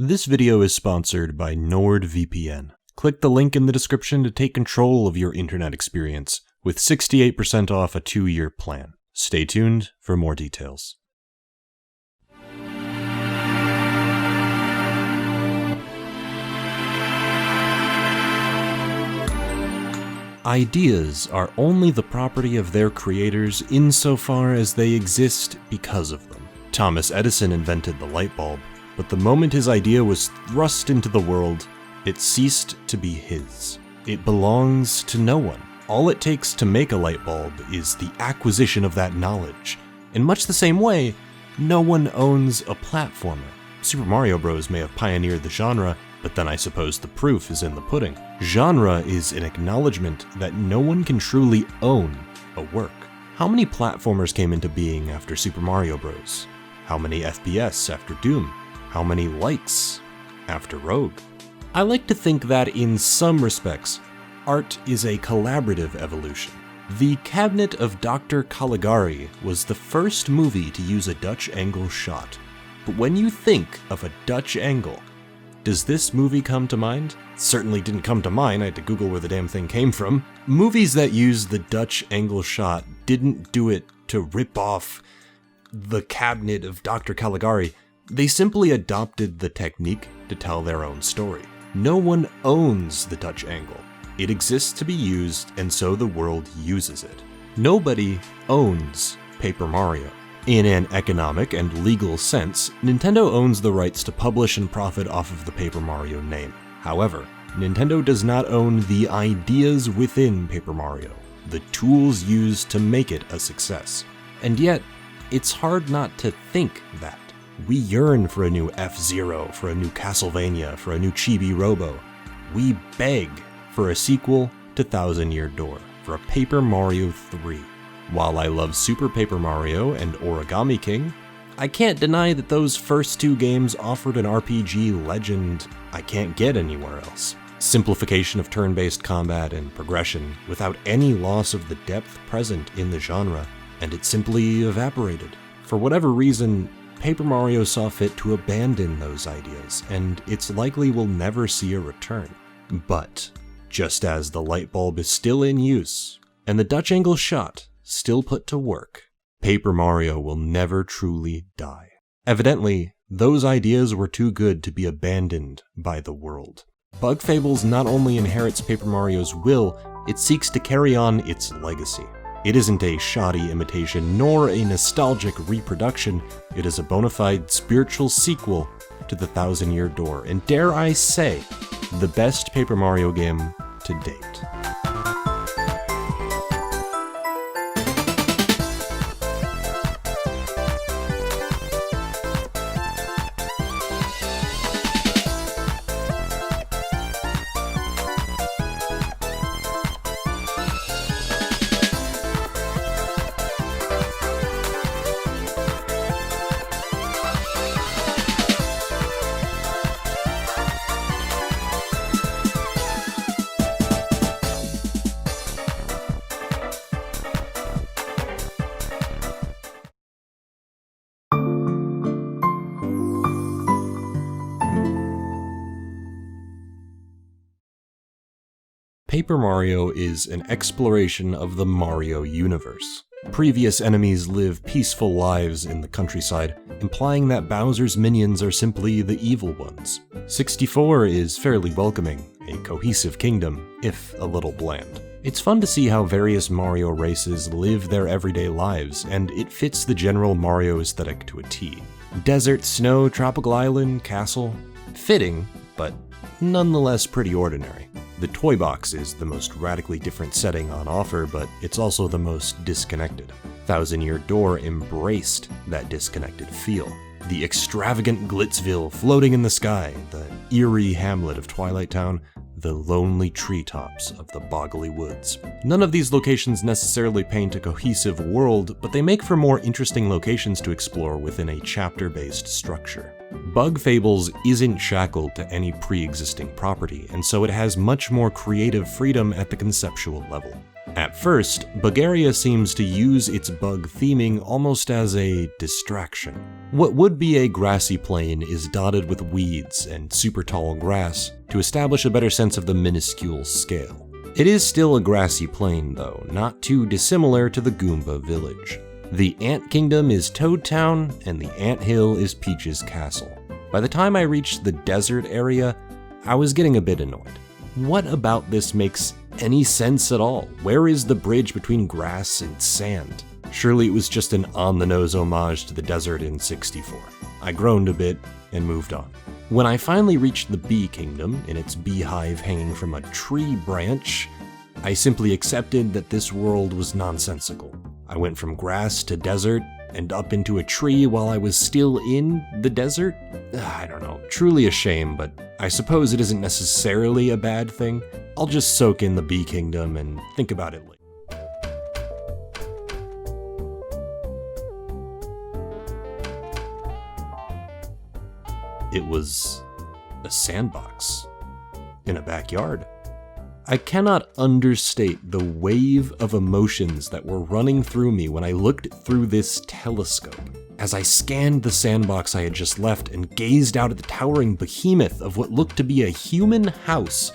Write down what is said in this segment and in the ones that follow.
This video is sponsored by NordVPN. Click the link in the description to take control of your internet experience with 68% off a 2-year plan. Stay tuned for more details. Ideas are only the property of their creators insofar as they exist because of them. Thomas Edison invented the light bulb, but the moment his idea was thrust into the world, it ceased to be his. It belongs to no one. All it takes to make a light bulb is the acquisition of that knowledge. In much the same way, no one owns a platformer. Super Mario Bros. May have pioneered the genre, but then I suppose the proof is in the pudding. Genre is an acknowledgement that no one can truly own a work. How many platformers came into being after Super Mario Bros? How many FPS after Doom? How many likes after Rogue? I like to think that in some respects, art is a collaborative evolution. The Cabinet of Dr. Caligari was the first movie to use a Dutch angle shot. But when you think of a Dutch angle, does this movie come to mind? It certainly didn't come to mind. I had to Google where the damn thing came from. Movies that use the Dutch angle shot didn't do it to rip off the Cabinet of Dr. Caligari. They simply adopted the technique to tell their own story. No one owns the Dutch angle. It exists to be used, and so the world uses it. Nobody owns Paper Mario. In an economic and legal sense, Nintendo owns the rights to publish and profit off of the Paper Mario name. However, Nintendo does not own the ideas within Paper Mario, the tools used to make it a success. And yet, it's hard not to think that. We yearn for a new F-Zero, for a new Castlevania, for a new Chibi Robo. We beg for a sequel to Thousand Year Door, for a Paper Mario 3. While I love Super Paper Mario and Origami King, I can't deny that those first two games offered an RPG legend I can't get anywhere else. Simplification of turn-based combat and progression without any loss of the depth present in the genre, and it simply evaporated. For whatever reason, Paper Mario saw fit to abandon those ideas, and it's likely we'll never see a return. But, just as the light bulb is still in use, and the Dutch angle shot still put to work, Paper Mario will never truly die. Evidently, those ideas were too good to be abandoned by the world. Bug Fables not only inherits Paper Mario's will, it seeks to carry on its legacy. It isn't a shoddy imitation nor a nostalgic reproduction, it is a bona fide spiritual sequel to the Thousand Year Door, and dare I say, the best Paper Mario game to date. Paper Mario is an exploration of the Mario universe. Previous enemies live peaceful lives in the countryside, implying that Bowser's minions are simply the evil ones. 64 is fairly welcoming, a cohesive kingdom, if a little bland. It's fun to see how various Mario races live their everyday lives, and it fits the general Mario aesthetic to a T. Desert, snow, tropical island, castle. Fitting, but nonetheless pretty ordinary. The toy box is the most radically different setting on offer, but it's also the most disconnected. Thousand Year Door embraced that disconnected feel. The extravagant Glitzville floating in the sky, the eerie hamlet of Twilight Town, the lonely treetops of the boggly woods. None of these locations necessarily paint a cohesive world, but they make for more interesting locations to explore within a chapter-based structure. Bug Fables isn't shackled to any pre-existing property, and so it has much more creative freedom at the conceptual level. At first, Bugaria seems to use its bug theming almost as a distraction. What would be a grassy plain is dotted with weeds and super tall grass to establish a better sense of the minuscule scale. It is still a grassy plain though, not too dissimilar to the Goomba village. The Ant Kingdom is Toad Town, and the Ant Hill is Peach's castle. By the time I reached the desert area, I was getting a bit annoyed. What about this makes any sense at all? Where is the bridge between grass and sand? Surely it was just an on-the-nose homage to the desert in 64. I groaned a bit and moved on. When I finally reached the Bee Kingdom, in its beehive hanging from a tree branch, I simply accepted that this world was nonsensical. I went from grass to desert and up into a tree while I was still in the desert? I don't know, truly a shame, but I suppose it isn't necessarily a bad thing. I'll just soak in the Bee Kingdom and think about it later. It was a sandbox in a backyard. I cannot understate the wave of emotions that were running through me when I looked through this telescope. As I scanned the sandbox I had just left and gazed out at the towering behemoth of what looked to be a human house,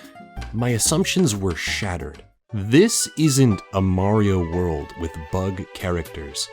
my assumptions were shattered. This isn't a Mario world with bug characters.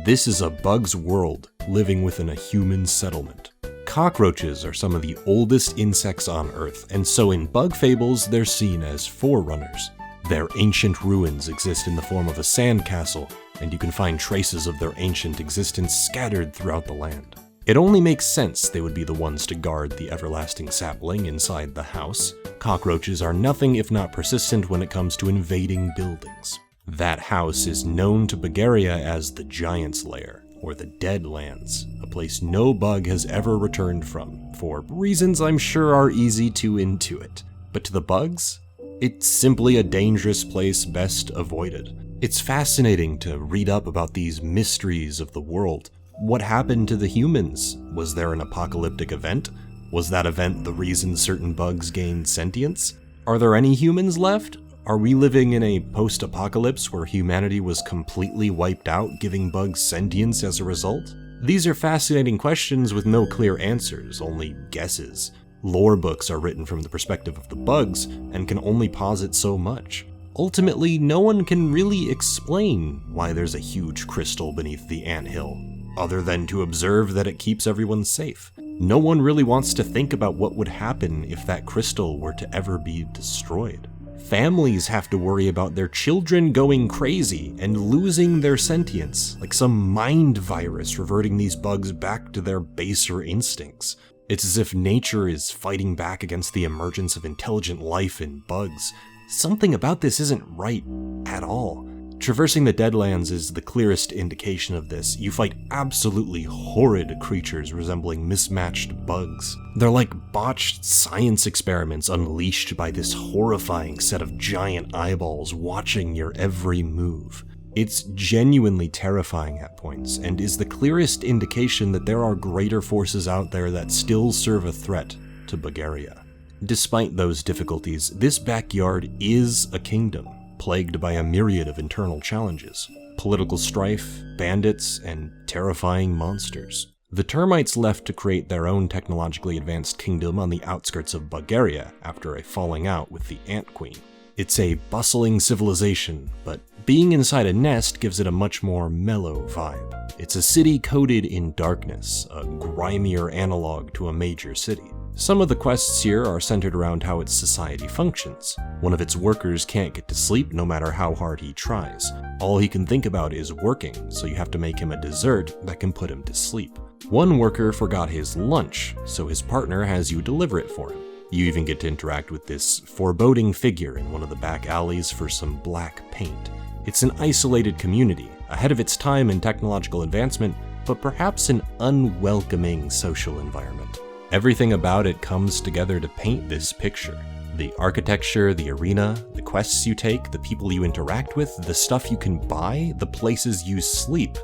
This is a bug's world living within a human settlement. Cockroaches are some of the oldest insects on Earth, and so in bug fables they're seen as forerunners. Their ancient ruins exist in the form of a sandcastle, and you can find traces of their ancient existence scattered throughout the land. It only makes sense they would be the ones to guard the everlasting sapling inside the house. Cockroaches are nothing if not persistent when it comes to invading buildings. That house is known to Bugaria as the Giant's Lair, or the Deadlands, a place no bug has ever returned from, for reasons I'm sure are easy to intuit. But to the bugs, it's simply a dangerous place best avoided. It's fascinating to read up about these mysteries of the world. What happened to the humans? Was there an apocalyptic event? Was that event the reason certain bugs gained sentience? Are there any humans left? Are we living in a post-apocalypse where humanity was completely wiped out, giving bugs sentience as a result? These are fascinating questions with no clear answers, only guesses. Lore books are written from the perspective of the bugs and can only posit so much. Ultimately, no one can really explain why there's a huge crystal beneath the anthill, other than to observe that it keeps everyone safe. No one really wants to think about what would happen if that crystal were to ever be destroyed. Families have to worry about their children going crazy and losing their sentience, like some mind virus reverting these bugs back to their baser instincts. It's as if nature is fighting back against the emergence of intelligent life in bugs. Something about this isn't right at all. Traversing the Deadlands is the clearest indication of this. You fight absolutely horrid creatures resembling mismatched bugs. They're like botched science experiments unleashed by this horrifying set of giant eyeballs watching your every move. It's genuinely terrifying at points, and is the clearest indication that there are greater forces out there that still serve a threat to Bugaria. Despite those difficulties, this backyard is a kingdom, plagued by a myriad of internal challenges, political strife, bandits, and terrifying monsters. The termites left to create their own technologically advanced kingdom on the outskirts of Bugaria after a falling out with the Ant Queen. It's a bustling civilization, but being inside a nest gives it a much more mellow vibe. It's a city coated in darkness, a grimier analog to a major city. Some of the quests here are centered around how its society functions. One of its workers can't get to sleep no matter how hard he tries. All he can think about is working, so you have to make him a dessert that can put him to sleep. One worker forgot his lunch, so his partner has you deliver it for him. You even get to interact with this foreboding figure in one of the back alleys for some black paint. It's an isolated community, ahead of its time in technological advancement, but perhaps an unwelcoming social environment. Everything about it comes together to paint this picture. The architecture, the arena, the quests you take, the people you interact with, the stuff you can buy, the places you sleep.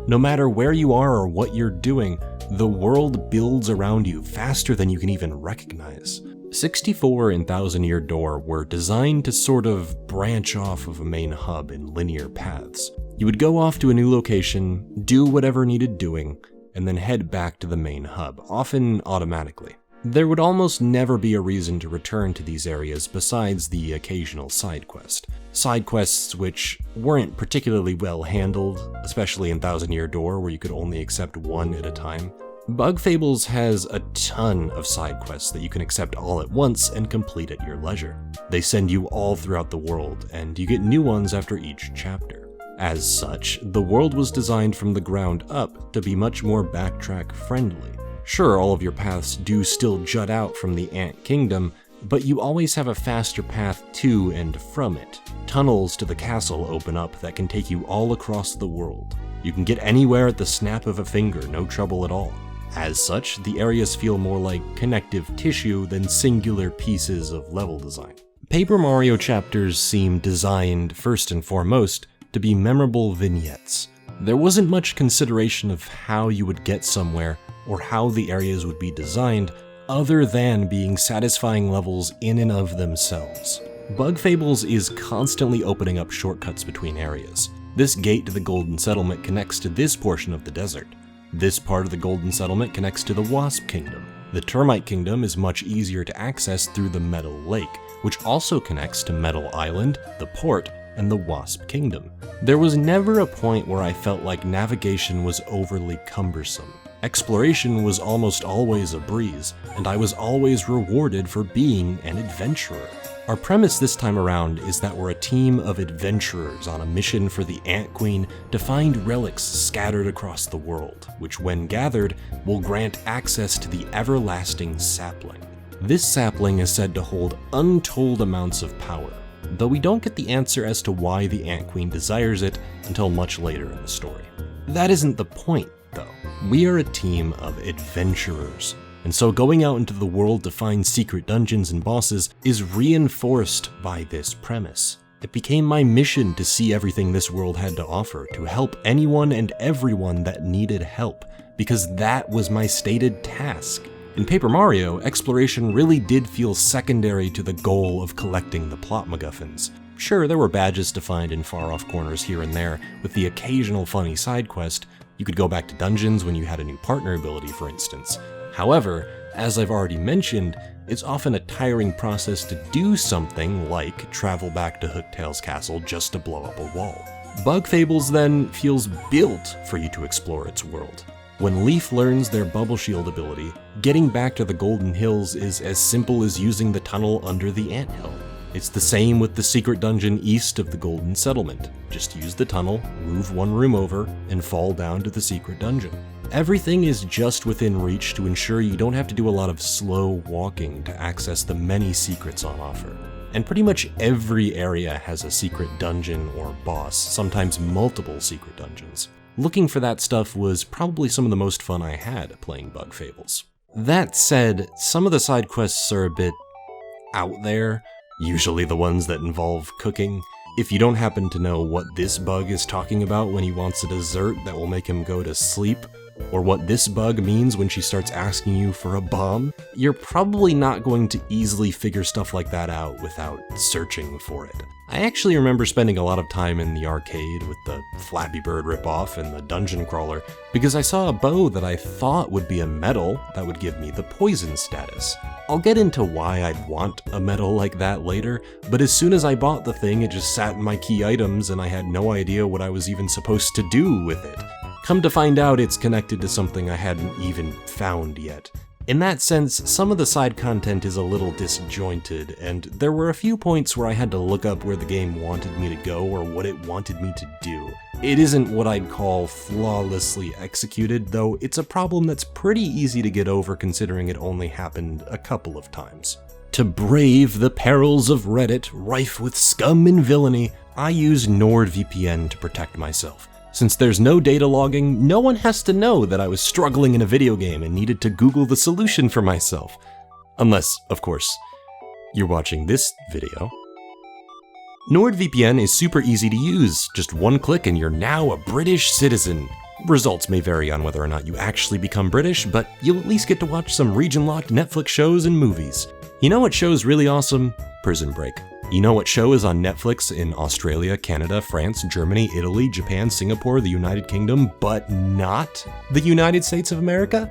No matter where you are or what you're doing, the world builds around you faster than you can even recognize. 64 and Thousand Year Door were designed to sort of branch off of a main hub in linear paths. You would go off to a new location, do whatever needed doing, and then head back to the main hub, often automatically. There would almost never be a reason to return to these areas besides the occasional side quest. Side quests which weren't particularly well handled, especially in Thousand Year Door where you could only accept one at a time. Bug Fables has a ton of side quests that you can accept all at once and complete at your leisure. They send you all throughout the world, and you get new ones after each chapter. As such, the world was designed from the ground up to be much more backtrack friendly. Sure, all of your paths do still jut out from the Ant Kingdom, but you always have a faster path to and from it. Tunnels to the castle open up that can take you all across the world. You can get anywhere at the snap of a finger, no trouble at all. As such, the areas feel more like connective tissue than singular pieces of level design. Paper Mario chapters seem designed, first and foremost, to be memorable vignettes. There wasn't much consideration of how you would get somewhere or how the areas would be designed, other than being satisfying levels in and of themselves. Bug Fables is constantly opening up shortcuts between areas. This gate to the Golden Settlement connects to this portion of the desert. This part of the Golden Settlement connects to the Wasp Kingdom. The Termite Kingdom is much easier to access through the Metal Lake, which also connects to Metal Island, the port, and the Wasp Kingdom. There was never a point where I felt like navigation was overly cumbersome. Exploration was almost always a breeze, and I was always rewarded for being an adventurer. Our premise this time around is that we're a team of adventurers on a mission for the Ant Queen to find relics scattered across the world, which when gathered will grant access to the Everlasting Sapling. This sapling is said to hold untold amounts of power, though we don't get the answer as to why the Ant Queen desires it until much later in the story. That isn't the point, though. We are a team of adventurers, and so going out into the world to find secret dungeons and bosses is reinforced by this premise. It became my mission to see everything this world had to offer, to help anyone and everyone that needed help, because that was my stated task. In Paper Mario, exploration really did feel secondary to the goal of collecting the plot MacGuffins. Sure, there were badges to find in far-off corners here and there, with the occasional funny side quest. You could go back to dungeons when you had a new partner ability, for instance. However, as I've already mentioned, it's often a tiring process to do something like travel back to Hooktail's castle just to blow up a wall. Bug Fables, then, feels built for you to explore its world. When Leaf learns their Bubble Shield ability, getting back to the Golden Hills is as simple as using the tunnel under the anthill. It's the same with the secret dungeon east of the Golden Settlement. Just use the tunnel, move one room over, and fall down to the secret dungeon. Everything is just within reach to ensure you don't have to do a lot of slow walking to access the many secrets on offer. And pretty much every area has a secret dungeon or boss, sometimes multiple secret dungeons. Looking for that stuff was probably some of the most fun I had playing Bug Fables. That said, some of the side quests are a bit out there, usually the ones that involve cooking. If you don't happen to know what this bug is talking about when he wants a dessert that will make him go to sleep, or what this bug means when she starts asking you for a bomb, you're probably not going to easily figure stuff like that out without searching for it. I actually remember spending a lot of time in the arcade with the Flappy Bird ripoff and the dungeon crawler because I saw a bow that I thought would be a medal that would give me the poison status. I'll get into why I'd want a medal like that later, but as soon as I bought the thing, it just sat in my key items and I had no idea what I was even supposed to do with it. Come to find out, it's connected to something I hadn't even found yet. In that sense, some of the side content is a little disjointed, and there were a few points where I had to look up where the game wanted me to go or what it wanted me to do. It isn't what I'd call flawlessly executed, though it's a problem that's pretty easy to get over considering it only happened a couple of times. To brave the perils of Reddit, rife with scum and villainy, I use NordVPN to protect myself. Since there's no data logging, no one has to know that I was struggling in a video game and needed to Google the solution for myself. Unless, of course, you're watching this video. NordVPN is super easy to use. Just one click and you're now a British citizen. Results may vary on whether or not you actually become British, but you'll at least get to watch some region-locked Netflix shows and movies. You know what show's really awesome? Prison Break. You know what show is on Netflix in Australia, Canada, France, Germany, Italy, Japan, Singapore, the United Kingdom, but not the United States of America?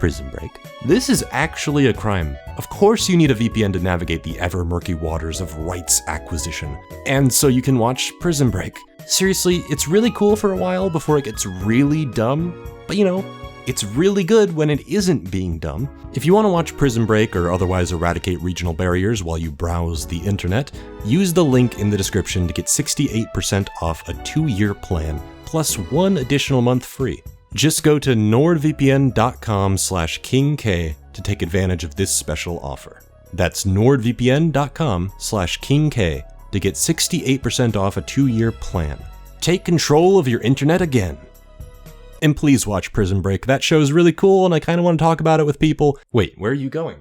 Prison Break. This is actually a crime. Of course you need a VPN to navigate the ever-murky waters of rights acquisition. And so you can watch Prison Break. Seriously, it's really cool for a while before it gets really dumb, but you know, it's really good when it isn't being dumb. If you want to watch Prison Break or otherwise eradicate regional barriers while you browse the internet, use the link in the description to get 68% off a 2-year plan, plus 1 additional month free. Just go to nordvpn.com/KingK to take advantage of this special offer. That's nordvpn.com/KingK to get 68% off a 2-year plan. Take control of your internet again. And please watch Prison Break. That show's really cool and I kind of want to talk about it with people. Wait, where are you going?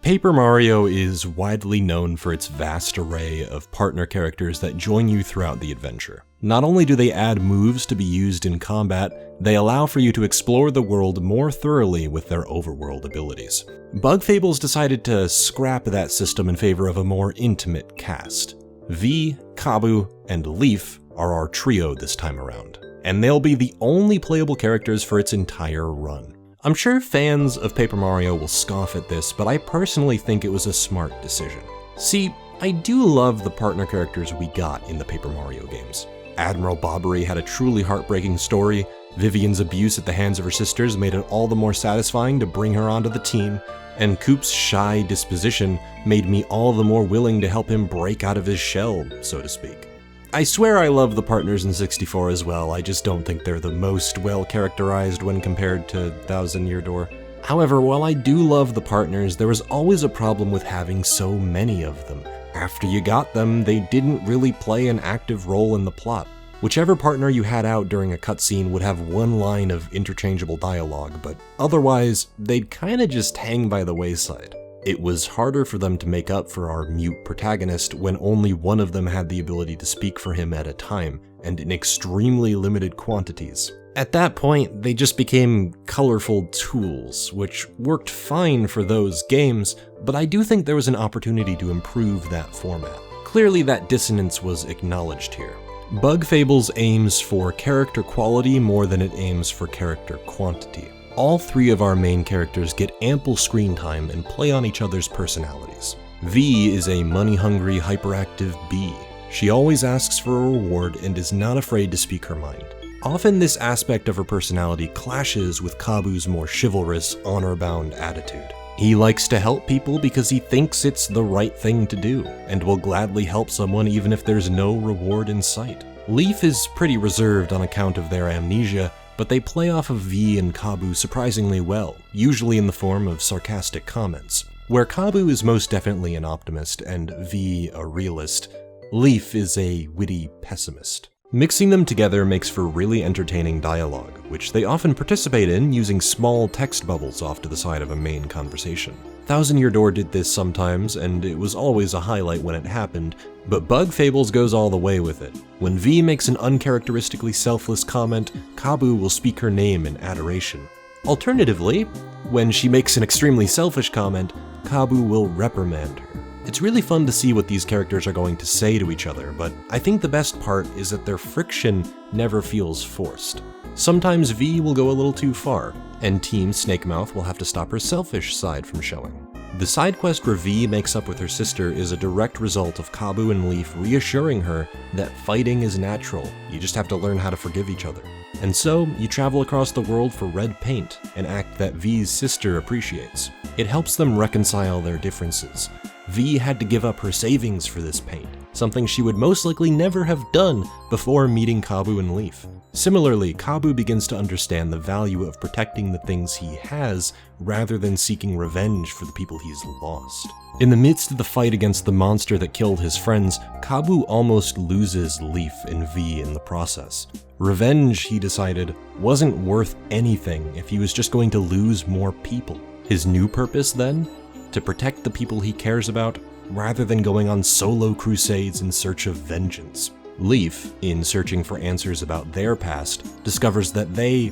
Paper Mario is widely known for its vast array of partner characters that join you throughout the adventure. Not only do they add moves to be used in combat, they allow for you to explore the world more thoroughly with their overworld abilities. Bug Fables decided to scrap that system in favor of a more intimate cast. V, Kabbu, and Leaf are our trio this time around, and they'll be the only playable characters for its entire run. I'm sure fans of Paper Mario will scoff at this, but I personally think it was a smart decision. See, I do love the partner characters we got in the Paper Mario games. Admiral Bobbery had a truly heartbreaking story, Vivian's abuse at the hands of her sisters made it all the more satisfying to bring her onto the team, and Coop's shy disposition made me all the more willing to help him break out of his shell, so to speak. I swear I love the partners in 64 as well, I just don't think they're the most well-characterized when compared to Thousand Year Door. However, while I do love the partners, there was always a problem with having so many of them. After you got them, they didn't really play an active role in the plot. Whichever partner you had out during a cutscene would have one line of interchangeable dialogue, but otherwise, they'd kinda just hang by the wayside. It was harder for them to make up for our mute protagonist when only one of them had the ability to speak for him at a time, and in extremely limited quantities. At that point, they just became colorful tools, which worked fine for those games, but I do think there was an opportunity to improve that format. Clearly that dissonance was acknowledged here. Bug Fables aims for character quality more than it aims for character quantity. All 3 of our main characters get ample screen time and play on each other's personalities. V is a money-hungry, hyperactive bee. She always asks for a reward and is not afraid to speak her mind. Often this aspect of her personality clashes with Kabbu's more chivalrous, honor-bound attitude. He likes to help people because he thinks it's the right thing to do, and will gladly help someone even if there's no reward in sight. Leaf is pretty reserved on account of their amnesia, but they play off of V and Kabbu surprisingly well, usually in the form of sarcastic comments. Where Kabbu is most definitely an optimist and V a realist, Leaf is a witty pessimist. Mixing them together makes for really entertaining dialogue, which they often participate in using small text bubbles off to the side of a main conversation. Thousand Year Door did this sometimes, and it was always a highlight when it happened, but Bug Fables goes all the way with it. When V makes an uncharacteristically selfless comment, Kabbu will speak her name in adoration. Alternatively, when she makes an extremely selfish comment, Kabbu will reprimand her. It's really fun to see what these characters are going to say to each other, but I think the best part is that their friction never feels forced. Sometimes V will go a little too far, and Team Snakemouth will have to stop her selfish side from showing. The side quest where V makes up with her sister is a direct result of Kabbu and Leaf reassuring her that fighting is natural, you just have to learn how to forgive each other. And so, you travel across the world for red paint, an act that V's sister appreciates. It helps them reconcile their differences. V had to give up her savings for this paint, something she would most likely never have done before meeting Kabbu and Leaf. Similarly, Kabbu begins to understand the value of protecting the things he has rather than seeking revenge for the people he's lost. In the midst of the fight against the monster that killed his friends, Kabbu almost loses Leaf and V in the process. Revenge, he decided, wasn't worth anything if he was just going to lose more people. His new purpose, then? To protect the people he cares about rather than going on solo crusades in search of vengeance. Leaf, in searching for answers about their past, discovers that they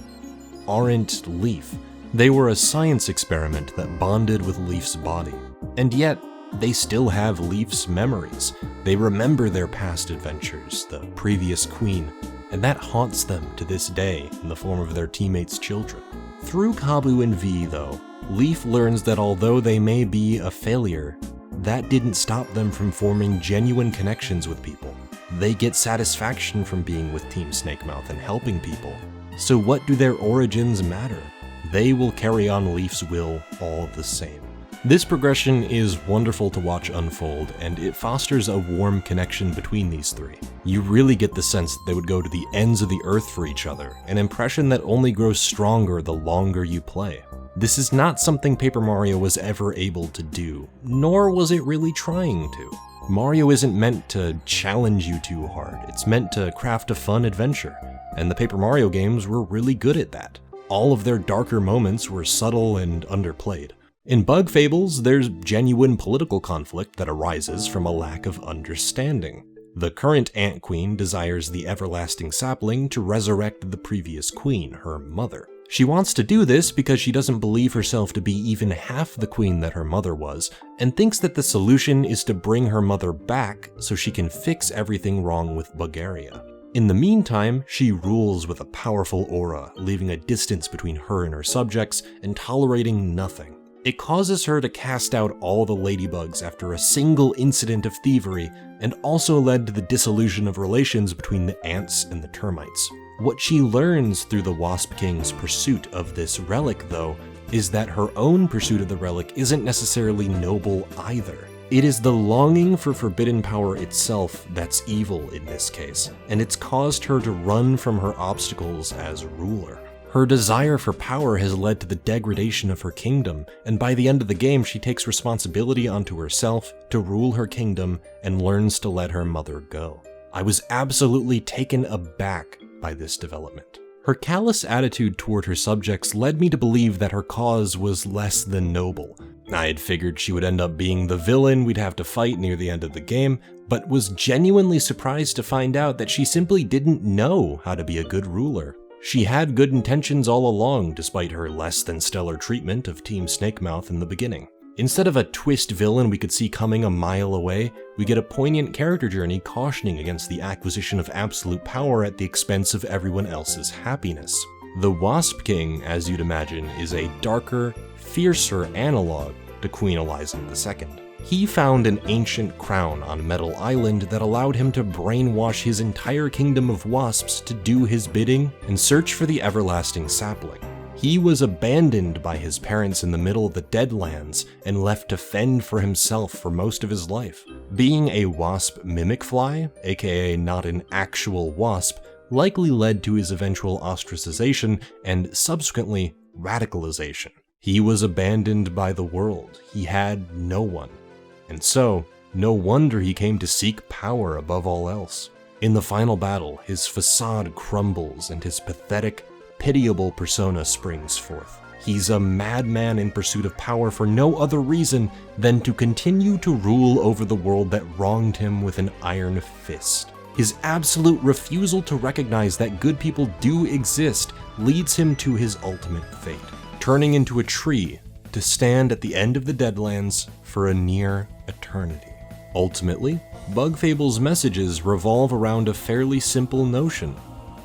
aren't Leaf. They were a science experiment that bonded with Leaf's body. And yet, they still have Leaf's memories. They remember their past adventures, the previous queen, and that haunts them to this day in the form of their teammates' children. Through Kabu and V, though, Leaf learns that although they may be a failure, that didn't stop them from forming genuine connections with people. They get satisfaction from being with Team Snakemouth and helping people. So what do their origins matter? They will carry on Leaf's will all the same. This progression is wonderful to watch unfold, and it fosters a warm connection between these three. You really get the sense that they would go to the ends of the earth for each other, an impression that only grows stronger the longer you play. This is not something Paper Mario was ever able to do, nor was it really trying to. Mario isn't meant to challenge you too hard, it's meant to craft a fun adventure, and the Paper Mario games were really good at that. All of their darker moments were subtle and underplayed. In Bug Fables, there's genuine political conflict that arises from a lack of understanding. The current Ant Queen desires the Everlasting Sapling to resurrect the previous queen, her mother. She wants to do this because she doesn't believe herself to be even half the queen that her mother was, and thinks that the solution is to bring her mother back so she can fix everything wrong with Bugaria. In the meantime, she rules with a powerful aura, leaving a distance between her and her subjects and tolerating nothing. It causes her to cast out all the ladybugs after a single incident of thievery, and also led to the dissolution of relations between the ants and the termites. What she learns through the Wasp King's pursuit of this relic, though, is that her own pursuit of the relic isn't necessarily noble either. It is the longing for forbidden power itself that's evil in this case, and it's caused her to run from her obstacles as ruler. Her desire for power has led to the degradation of her kingdom, and by the end of the game she takes responsibility onto herself to rule her kingdom and learns to let her mother go. I was absolutely taken aback by this development. Her callous attitude toward her subjects led me to believe that her cause was less than noble. I had figured she would end up being the villain we'd have to fight near the end of the game, but was genuinely surprised to find out that she simply didn't know how to be a good ruler. She had good intentions all along, despite her less than stellar treatment of Team Snakemouth in the beginning. Instead of a twist villain we could see coming a mile away, we get a poignant character journey cautioning against the acquisition of absolute power at the expense of everyone else's happiness. The Wasp King, as you'd imagine, is a darker, fiercer analog to Queen Elizant II. He found an ancient crown on Metal Island that allowed him to brainwash his entire kingdom of wasps to do his bidding and search for the Everlasting Sapling. He was abandoned by his parents in the middle of the Deadlands and left to fend for himself for most of his life. Being a wasp mimic fly, aka not an actual wasp, likely led to his eventual ostracization and subsequently radicalization. He was abandoned by the world. He had no one. And so, no wonder he came to seek power above all else. In the final battle, his facade crumbles and his pathetic, pitiable persona springs forth. He's a madman in pursuit of power for no other reason than to continue to rule over the world that wronged him with an iron fist. His absolute refusal to recognize that good people do exist leads him to his ultimate fate, turning into a tree to stand at the end of the Deadlands for a near eternity. Ultimately, Bug Fables' messages revolve around a fairly simple notion: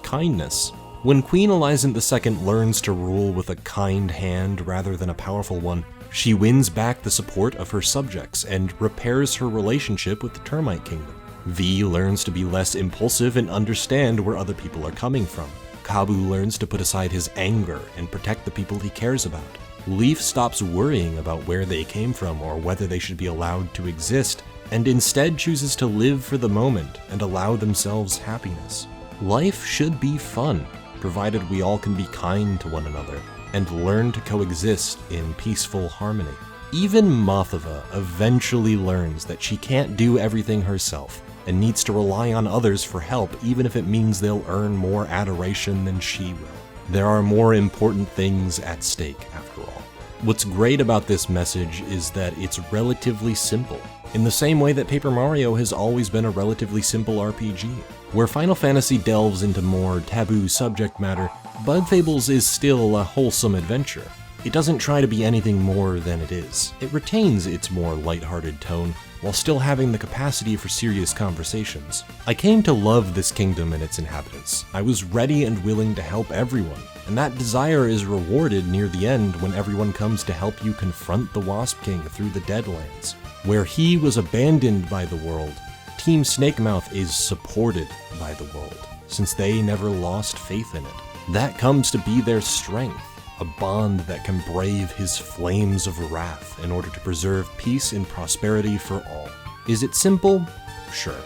kindness. When Queen Elizant II learns to rule with a kind hand rather than a powerful one, she wins back the support of her subjects and repairs her relationship with the Termite Kingdom. V learns to be less impulsive and understand where other people are coming from. Kabu learns to put aside his anger and protect the people he cares about. Leaf stops worrying about where they came from or whether they should be allowed to exist, and instead chooses to live for the moment and allow themselves happiness. Life should be fun, provided we all can be kind to one another and learn to coexist in peaceful harmony. Even Mothova eventually learns that she can't do everything herself and needs to rely on others for help, even if it means they'll earn more adoration than she will. There are more important things at stake, after all. What's great about this message is that it's relatively simple. in the same way that Paper Mario has always been a relatively simple RPG. Where Final Fantasy delves into more taboo subject matter, Bug Fables is still a wholesome adventure. It doesn't try to be anything more than it is. It retains its more lighthearted tone, while still having the capacity for serious conversations. I came to love this kingdom and its inhabitants. I was ready and willing to help everyone, and that desire is rewarded near the end when everyone comes to help you confront the Wasp King through the Deadlands. Where he was abandoned by the world, Team Snakemouth is supported by the world, since they never lost faith in it. That comes to be their strength, a bond that can brave his flames of wrath in order to preserve peace and prosperity for all. Is it simple? Sure.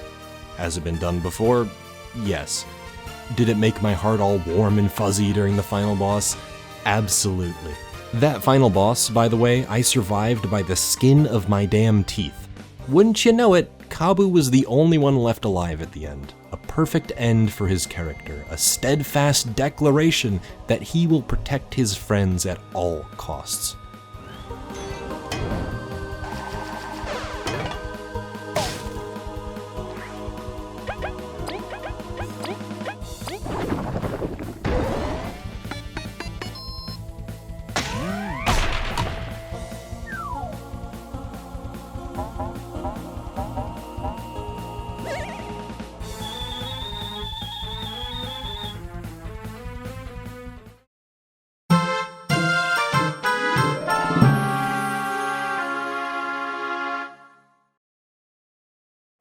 Has it been done before? Yes. Did it make my heart all warm and fuzzy during the final boss? Absolutely. That final boss, by the way, I survived by the skin of my damn teeth. Wouldn't you know it, Kabbu was the only one left alive at the end. A perfect end for his character, a steadfast declaration that he will protect his friends at all costs.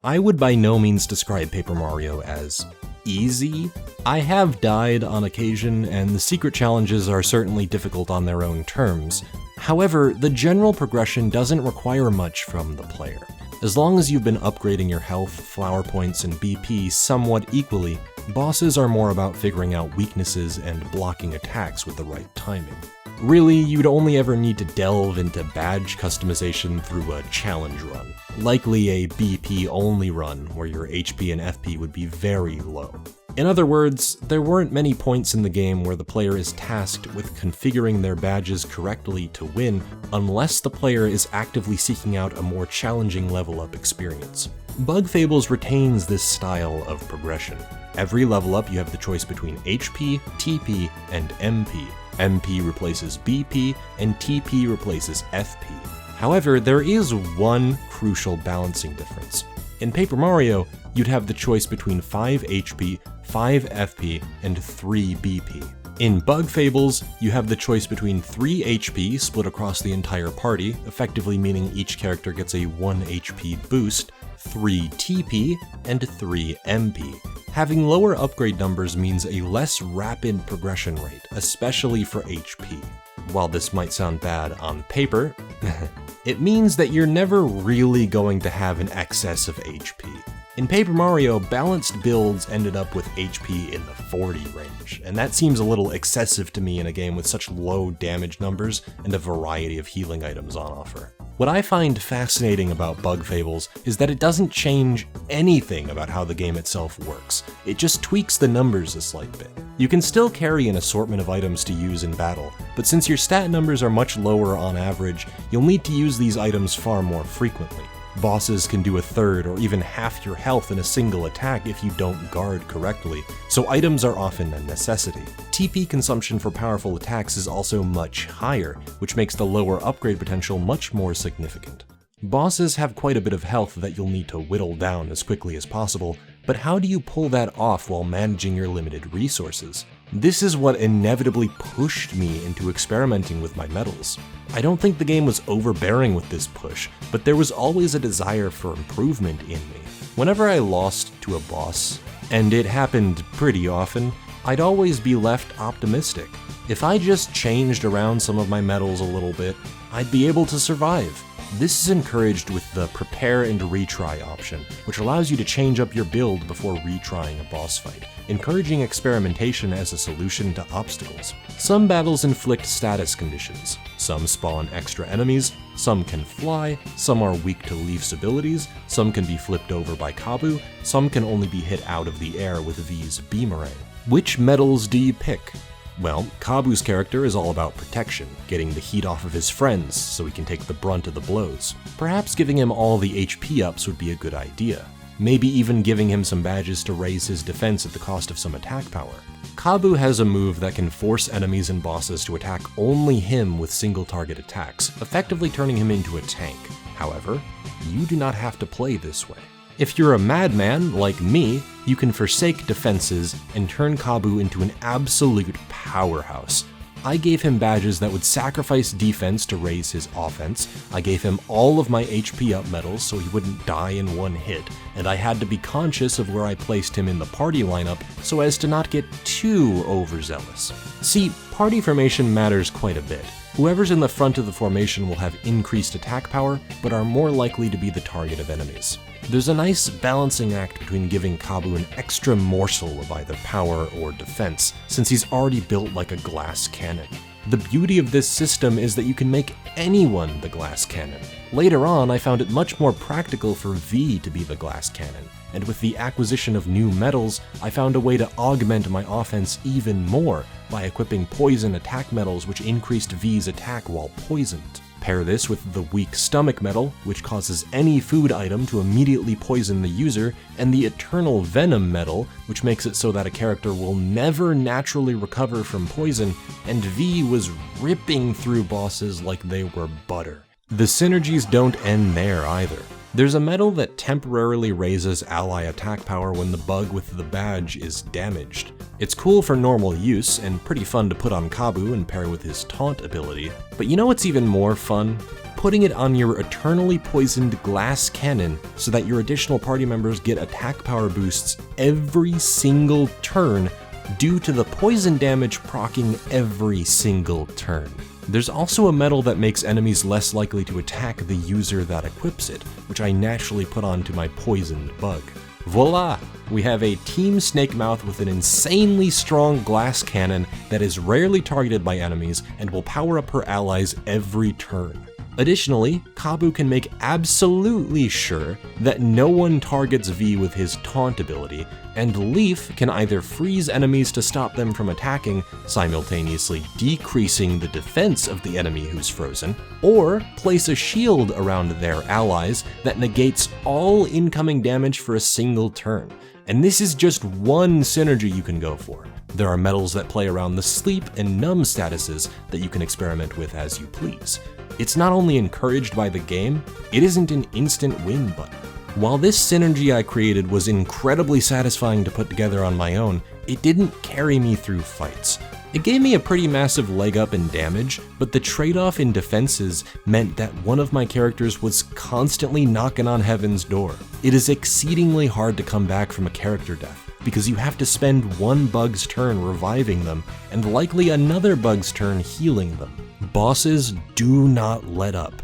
I would by no means describe Paper Mario as easy. I have died on occasion, and the secret challenges are certainly difficult on their own terms. However, the general progression doesn't require much from the player. As long as you've been upgrading your health, flower points, and BP somewhat equally, bosses are more about figuring out weaknesses and blocking attacks with the right timing. Really, you'd only ever need to delve into badge customization through a challenge run. Likely a BP-only run, where your HP and FP would be very low. In other words, there weren't many points in the game where the player is tasked with configuring their badges correctly to win, unless the player is actively seeking out a more challenging level-up experience. Bug Fables retains this style of progression. Every level up you have the choice between HP, TP, and MP. MP replaces BP, and TP replaces FP. However, there is one crucial balancing difference. In Paper Mario, you'd have the choice between 5 HP, 5 FP, and 3 BP. In Bug Fables, you have the choice between 3 HP split across the entire party, effectively meaning each character gets a 1 HP boost, 3 TP, and 3 MP. Having lower upgrade numbers means a less rapid progression rate, especially for HP. While this might sound bad on paper, it means that you're never really going to have an excess of HP. In Paper Mario, balanced builds ended up with HP in the 40 range, and that seems a little excessive to me in a game with such low damage numbers and a variety of healing items on offer. What I find fascinating about Bug Fables is that it doesn't change anything about how the game itself works. It just tweaks the numbers a slight bit. You can still carry an assortment of items to use in battle, but since your stat numbers are much lower on average, you'll need to use these items far more frequently. Bosses can do a third or even half your health in a single attack if you don't guard correctly, so items are often a necessity. TP consumption for powerful attacks is also much higher, which makes the lower upgrade potential much more significant. Bosses have quite a bit of health that you'll need to whittle down as quickly as possible, but how do you pull that off while managing your limited resources? This is what inevitably pushed me into experimenting with my medals. I don't think the game was overbearing with this push, but there was always a desire for improvement in me. Whenever I lost to a boss, and it happened pretty often, I'd always be left optimistic. If I just changed around some of my medals a little bit, I'd be able to survive. This is encouraged with the prepare and retry option, which allows you to change up your build before retrying a boss fight, encouraging experimentation as a solution to obstacles. Some battles inflict status conditions. Some spawn extra enemies, some can fly, some are weak to Leaf's abilities, some can be flipped over by Kabbu, some can only be hit out of the air with V's Beamerang. Which medals do you pick? Well, Kabu's character is all about protection, getting the heat off of his friends so he can take the brunt of the blows. Perhaps giving him all the HP ups would be a good idea. Maybe even giving him some badges to raise his defense at the cost of some attack power. Kabu has a move that can force enemies and bosses to attack only him with single target attacks, effectively turning him into a tank. However, you do not have to play this way. If you're a madman like me, you can forsake defenses and turn Kabu into an absolute powerhouse. I gave him badges that would sacrifice defense to raise his offense, I gave him all of my HP up medals so he wouldn't die in one hit, and I had to be conscious of where I placed him in the party lineup so as to not get too overzealous. See, party formation matters quite a bit. Whoever's in the front of the formation will have increased attack power, but are more likely to be the target of enemies. There's a nice balancing act between giving Kabu an extra morsel of either power or defense, since he's already built like a glass cannon. The beauty of this system is that you can make anyone the glass cannon. Later on, I found it much more practical for V to be the glass cannon, and with the acquisition of new medals, I found a way to augment my offense even more by equipping poison attack medals which increased V's attack while poisoned. Pair this with the weak stomach medal, which causes any food item to immediately poison the user, and the eternal venom medal, which makes it so that a character will never naturally recover from poison, and V was ripping through bosses like they were butter. The synergies don't end there either. There's a medal that temporarily raises ally attack power when the bug with the badge is damaged. It's cool for normal use, and pretty fun to put on Kabu and pair with his taunt ability, but you know what's even more fun? Putting it on your eternally poisoned glass cannon so that your additional party members get attack power boosts every single turn due to the poison damage proccing every single turn. There's also a medal that makes enemies less likely to attack the user that equips it, which I naturally put onto my poisoned bug. Voila! We have a Team Snakemouth with an insanely strong glass cannon that is rarely targeted by enemies and will power up her allies every turn. Additionally, Kabu can make absolutely sure that no one targets V with his taunt ability, and Leaf can either freeze enemies to stop them from attacking, simultaneously decreasing the defense of the enemy who's frozen, or place a shield around their allies that negates all incoming damage for a single turn. And this is just one synergy you can go for. There are medals that play around the sleep and numb statuses that you can experiment with as you please. It's not only encouraged by the game, it isn't an instant win button. While this synergy I created was incredibly satisfying to put together on my own, it didn't carry me through fights. It gave me a pretty massive leg up in damage, but the trade-off in defenses meant that one of my characters was constantly knocking on heaven's door. It is exceedingly hard to come back from a character death, because you have to spend one bug's turn reviving them, and likely another bug's turn healing them. Bosses do not let up.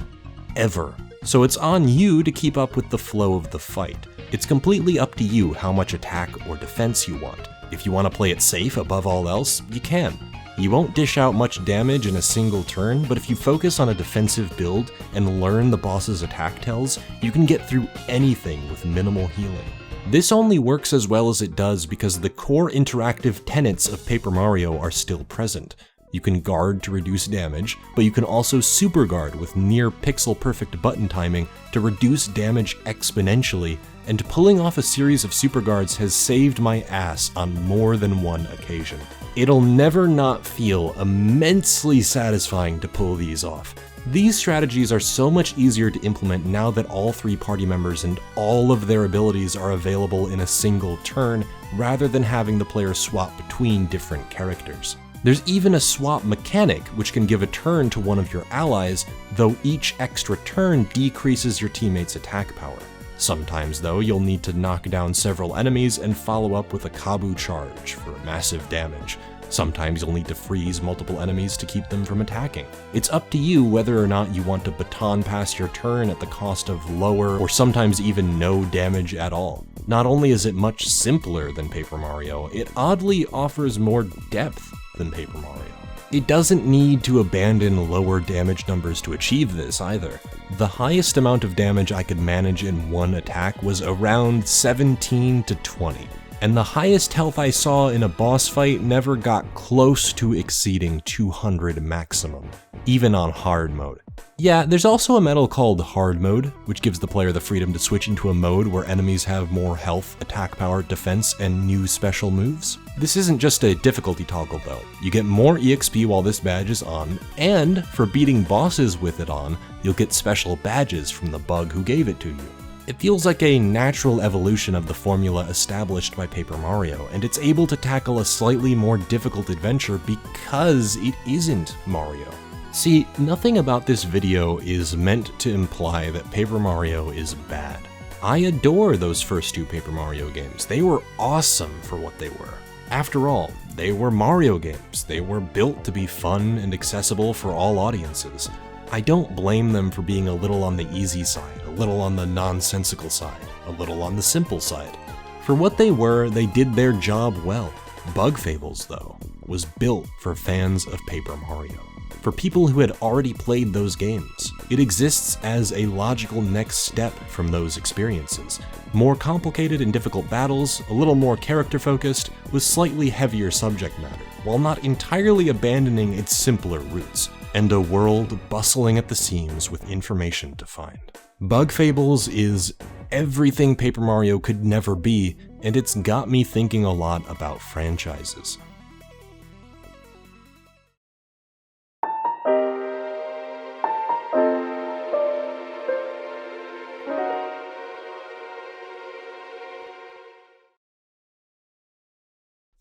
Ever. So it's on you to keep up with the flow of the fight. It's completely up to you how much attack or defense you want. If you want to play it safe above all else, you can. You won't dish out much damage in a single turn, but if you focus on a defensive build and learn the boss's attack tells, you can get through anything with minimal healing. This only works as well as it does because the core interactive tenets of Paper Mario are still present. You can guard to reduce damage, but you can also super guard with near pixel perfect button timing to reduce damage exponentially, and pulling off a series of super guards has saved my ass on more than one occasion. It'll never not feel immensely satisfying to pull these off. These strategies are so much easier to implement now that all three party members and all of their abilities are available in a single turn, rather than having the player swap between different characters. There's even a swap mechanic, which can give a turn to one of your allies, though each extra turn decreases your teammate's attack power. Sometimes, though, you'll need to knock down several enemies and follow up with a Kabu charge for massive damage. Sometimes you'll need to freeze multiple enemies to keep them from attacking. It's up to you whether or not you want to baton pass your turn at the cost of lower or sometimes even no damage at all. Not only is it much simpler than Paper Mario, it oddly offers more depth than Paper Mario. It doesn't need to abandon lower damage numbers to achieve this either. The highest amount of damage I could manage in one attack was around 17 to 20. and the highest health I saw in a boss fight never got close to exceeding 200 maximum, even on hard mode. Yeah, there's also a meta called hard mode, which gives the player the freedom to switch into a mode where enemies have more health, attack power, defense, and new special moves. This isn't just a difficulty toggle though. You get more EXP while this badge is on, and for beating bosses with it on, you'll get special badges from the bug who gave it to you. It feels like a natural evolution of the formula established by Paper Mario, and it's able to tackle a slightly more difficult adventure because it isn't Mario. See, nothing about this video is meant to imply that Paper Mario is bad. I adore those first two Paper Mario games. They were awesome for what they were. After all, they were Mario games. They were built to be fun and accessible for all audiences. I don't blame them for being a little on the easy side, a little on the nonsensical side, a little on the simple side. For what they were, they did their job well. Bug Fables, though, was built for fans of Paper Mario. For people who had already played those games, it exists as a logical next step from those experiences. More complicated and difficult battles, a little more character-focused, with slightly heavier subject matter, while not entirely abandoning its simpler roots, and a world bustling at the seams with information to find. Bug Fables is everything Paper Mario could never be, and it's got me thinking a lot about franchises.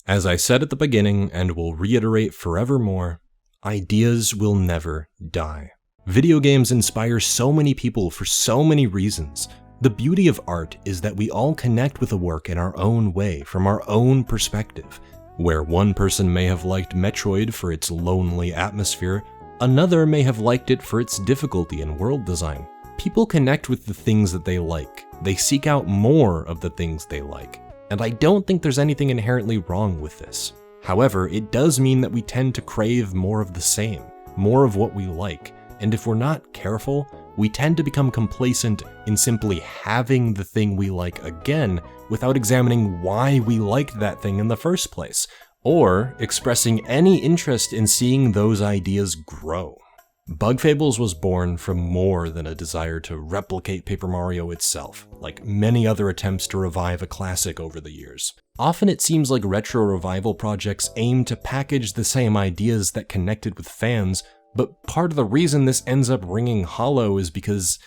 As I said at the beginning, and will reiterate forevermore, ideas will never die. Video games inspire so many people for so many reasons. The beauty of art is that we all connect with a work in our own way, from our own perspective. Where one person may have liked Metroid for its lonely atmosphere, another may have liked it for its difficulty and world design. People connect with the things that they like. They seek out more of the things they like. And I don't think there's anything inherently wrong with this. However, it does mean that we tend to crave more of the same, more of what we like, and if we're not careful, we tend to become complacent in simply having the thing we like again without examining why we liked that thing in the first place, or expressing any interest in seeing those ideas grow. Bug Fables was born from more than a desire to replicate Paper Mario itself, like many other attempts to revive a classic over the years. Often it seems like retro revival projects aim to package the same ideas that connected with fans, but part of the reason this ends up ringing hollow is because,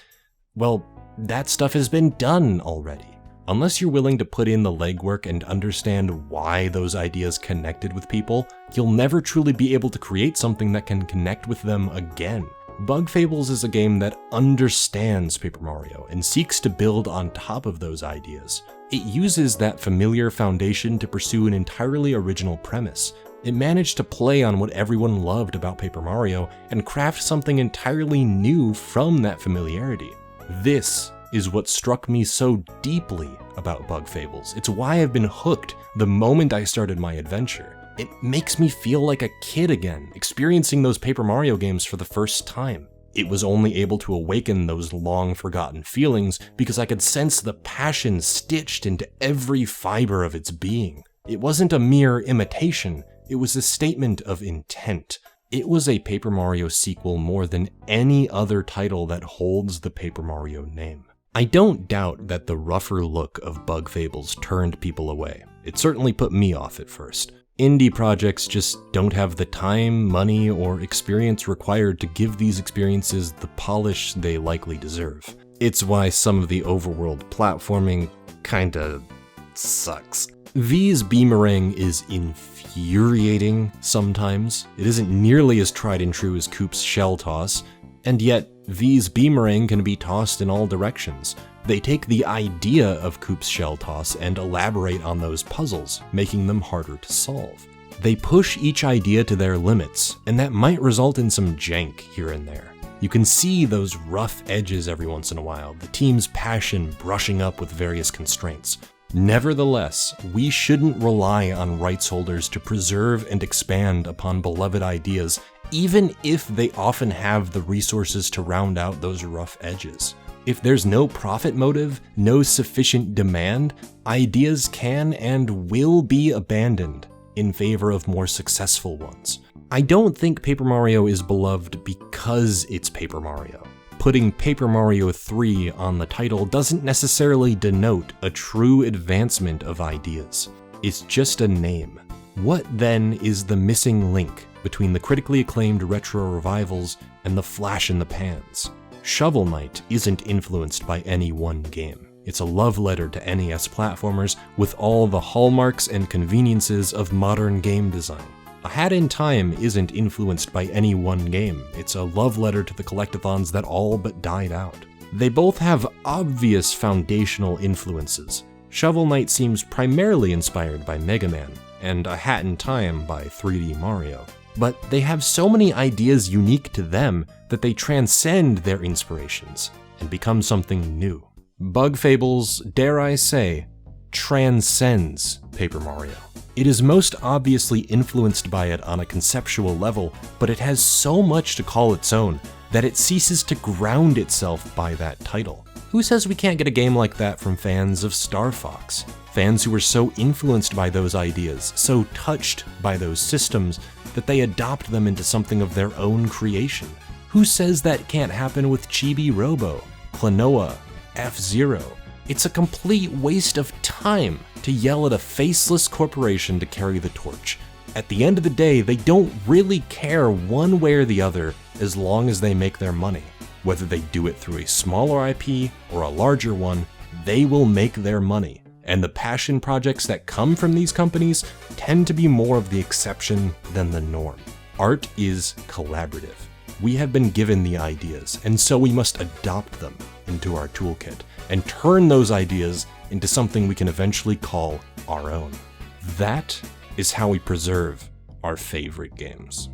well, that stuff has been done already. Unless you're willing to put in the legwork and understand why those ideas connected with people, you'll never truly be able to create something that can connect with them again. Bug Fables is a game that understands Paper Mario and seeks to build on top of those ideas. It uses that familiar foundation to pursue an entirely original premise. It managed to play on what everyone loved about Paper Mario and craft something entirely new from that familiarity. This is what struck me so deeply about Bug Fables. It's why I've been hooked the moment I started my adventure. It makes me feel like a kid again, experiencing those Paper Mario games for the first time. It was only able to awaken those long-forgotten feelings because I could sense the passion stitched into every fiber of its being. It wasn't a mere imitation, it was a statement of intent. It was a Paper Mario sequel more than any other title that holds the Paper Mario name. I don't doubt that the rougher look of Bug Fables turned people away. It certainly put me off at first. Indie projects just don't have the time, money, or experience required to give these experiences the polish they likely deserve. It's why some of the overworld platforming kinda sucks. V's Beamerang is infuriating sometimes. It isn't nearly as tried and true as Coop's shell toss, and yet V's Beamerang can be tossed in all directions. They take the idea of Coop's shell toss and elaborate on those puzzles, making them harder to solve. They push each idea to their limits, and that might result in some jank here and there. You can see those rough edges every once in a while, the team's passion brushing up with various constraints. Nevertheless, we shouldn't rely on rights holders to preserve and expand upon beloved ideas, even if they often have the resources to round out those rough edges. If there's no profit motive, no sufficient demand, ideas can and will be abandoned in favor of more successful ones. I don't think Paper Mario is beloved because it's Paper Mario. Putting Paper Mario 3 on the title doesn't necessarily denote a true advancement of ideas. It's just a name. What then is the missing link between the critically acclaimed retro revivals and the flash in the pans? Shovel Knight isn't influenced by any one game. It's a love letter to NES platformers with all the hallmarks and conveniences of modern game design. A Hat in Time isn't influenced by any one game. It's a love letter to the collectathons that all but died out. They both have obvious foundational influences. Shovel Knight seems primarily inspired by Mega Man, and A Hat in Time by 3D Mario. But they have so many ideas unique to them that they transcend their inspirations and become something new. Bug Fables, dare I say, transcends Paper Mario. It is most obviously influenced by it on a conceptual level, but it has so much to call its own that it ceases to ground itself by that title. Who says we can't get a game like that from fans of Star Fox? Fans who were so influenced by those ideas, so touched by those systems, that they adopt them into something of their own creation. Who says that can't happen with Chibi Robo, Klonoa, F-Zero? It's a complete waste of time to yell at a faceless corporation to carry the torch. At the end of the day, they don't really care one way or the other as long as they make their money. Whether they do it through a smaller IP or a larger one, they will make their money. And the passion projects that come from these companies tend to be more of the exception than the norm. Art is collaborative. We have been given the ideas, and so we must adopt them into our toolkit and turn those ideas into something we can eventually call our own. That is how we preserve our favorite games.